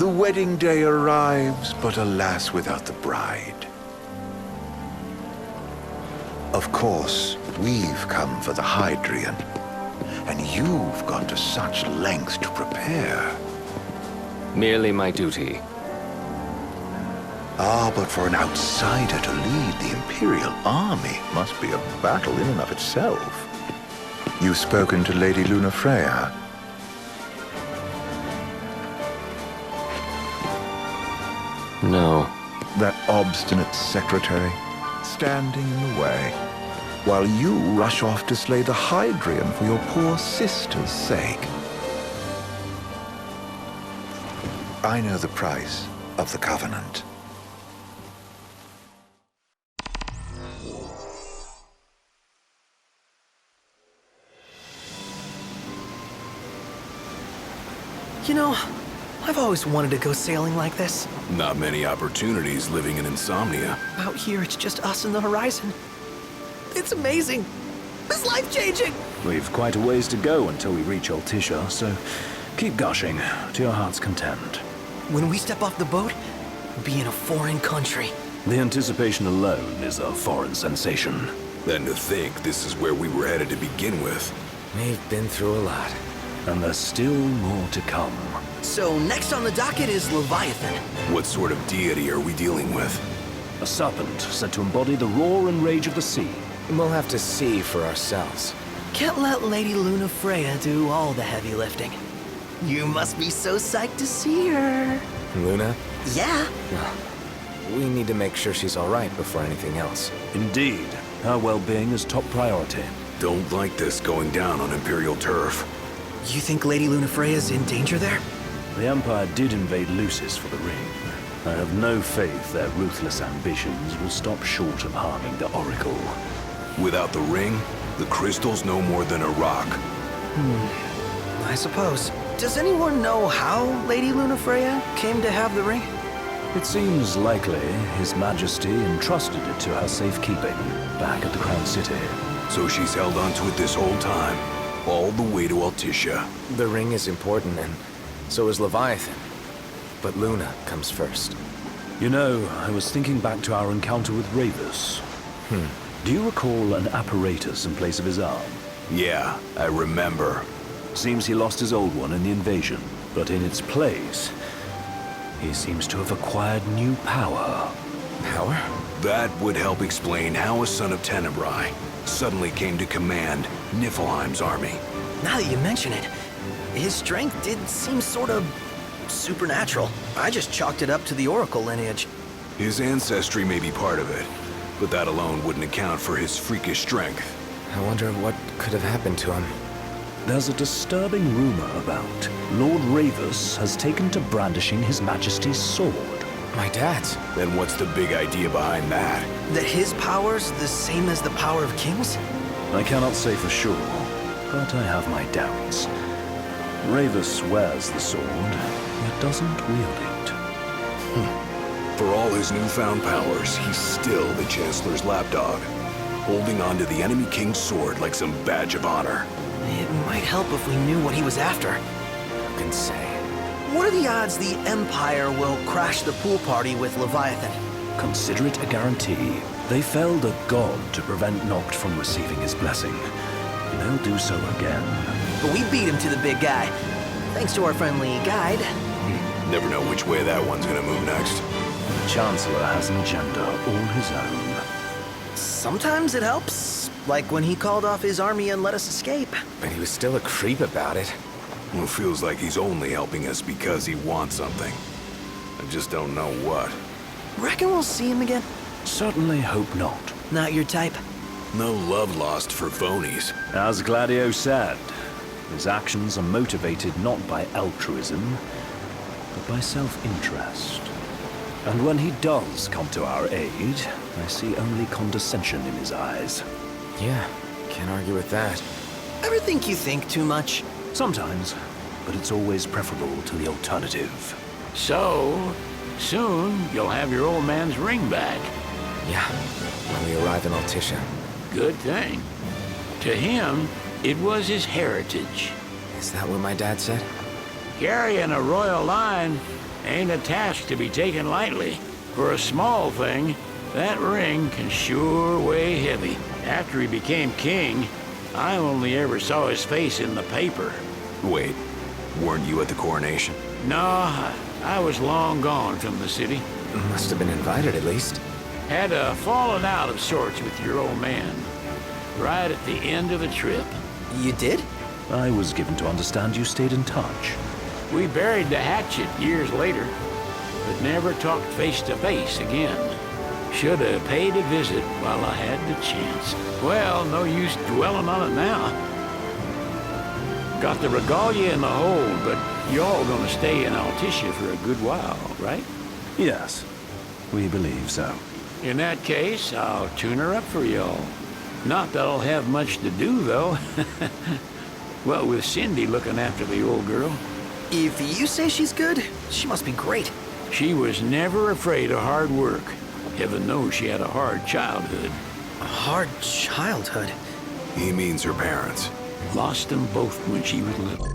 The wedding day arrives, but alas, without the bride. Of course, we've come for the Hydrian, and you've gone to such lengths to prepare. Merely my duty. Ah, but for an outsider to lead the Imperial army must be a battle in and of itself. You've spoken to Lady Lunafreya? No. That obstinate secretary, standing in the way, while you rush off to slay the Hydrian for your poor sister's sake. I know the price of the Covenant. You know, I've always wanted to go sailing like this. Not many opportunities living in Insomnia. Out here, it's just us and the horizon. It's amazing. It's life-changing. We've quite a ways to go until we reach Altissia, so keep gushing to your heart's content. When we step off the boat, we'll be in a foreign country. The anticipation alone is a foreign sensation. Then to think this is where we were headed to begin with. We've been through a lot. And there's still more to come. So next on the docket is Leviathan. What sort of deity are we dealing with? A serpent said to embody the roar and rage of the sea. We'll have to see for ourselves. Can't let Lady Lunafreya do all the heavy lifting. You must be so psyched to see her. Luna? Yeah. We need to make sure she's all right before anything else. Indeed, her well-being is top priority. Don't like this going down on Imperial turf. You think Lady Lunafreya's in danger there? The Empire did invade Lucis for the ring. I have no faith their ruthless ambitions will stop short of harming the Oracle. Without the ring, the crystal's no more than a rock. I suppose. Does anyone know how Lady Lunafreya came to have the ring? It seems likely His Majesty entrusted it to her safekeeping back at the Crown City. So she's held onto it this whole time, all the way to Altissia. The ring is important, and so is Leviathan. But Luna comes first. You know, I was thinking back to our encounter with Ravus. Do you recall an apparatus in place of his arm? Yeah, I remember. Seems he lost his old one in the invasion, but in its place, he seems to have acquired new power. Power? That would help explain how a son of Tenebrae suddenly came to command Niflheim's army. Now that you mention it, his strength did seem sort of supernatural. I just chalked it up to the Oracle lineage. His ancestry may be part of it, but that alone wouldn't account for his freakish strength. I wonder what could have happened to him. There's a disturbing rumor about Lord Ravus has taken to brandishing His Majesty's sword. My dad's. Then what's the big idea behind that? That his power's the same as the power of kings? I cannot say for sure, but I have my doubts. Ravus wears the sword, yet doesn't wield it. For all his newfound powers, he's still the Chancellor's lapdog, holding on to the enemy king's sword like some badge of honor. It might help if we knew what he was after. Who can say? What are the odds the Empire will crash the pool party with Leviathan? Consider it a guarantee. They felled a god to prevent Noct from receiving his blessing. And they'll do so again. But we beat him to the big guy, thanks to our friendly guide. Never know which way that one's gonna move next. The Chancellor has an agenda all his own. Sometimes it helps, like when he called off his army and let us escape. But he was still a creep about it. Well, it feels like he's only helping us because he wants something. I just don't know what. Reckon we'll see him again? Certainly hope not. Not your type? No love lost for phonies. As Gladio said, his actions are motivated not by altruism, but by self-interest. And when he does come to our aid, I see only condescension in his eyes. Yeah, can't argue with that. Ever think you think too much? Sometimes, but it's always preferable to the alternative. So, soon you'll have your old man's ring back. Yeah, when we arrive in Altissia. Good thing. To him, it was his heritage. Is that what my dad said? Carrying a royal line Ain't a task to be taken lightly. For a small thing, that ring can sure weigh heavy. After he became king, I only ever saw his face in the paper. Wait, weren't you at the coronation? No, I was long gone from the city. Must have been invited at least. Had a falling out of sorts with your old man. Right at the end of the trip. You did? I was given to understand you stayed in touch. We buried the hatchet years later, but never talked face to face again. Should have paid a visit while I had the chance. Well, no use dwelling on it now. Got the regalia in the hold, but y'all gonna stay in Altissia for a good while, right? Yes, we believe so. In that case, I'll tune her up for y'all. Not that I'll have much to do, though. Well, with Cindy looking after the old girl. If you say she's good, she must be great. She was never afraid of hard work. Heaven knows she had a hard childhood. A hard childhood. He means her parents. Lost them both when she was little.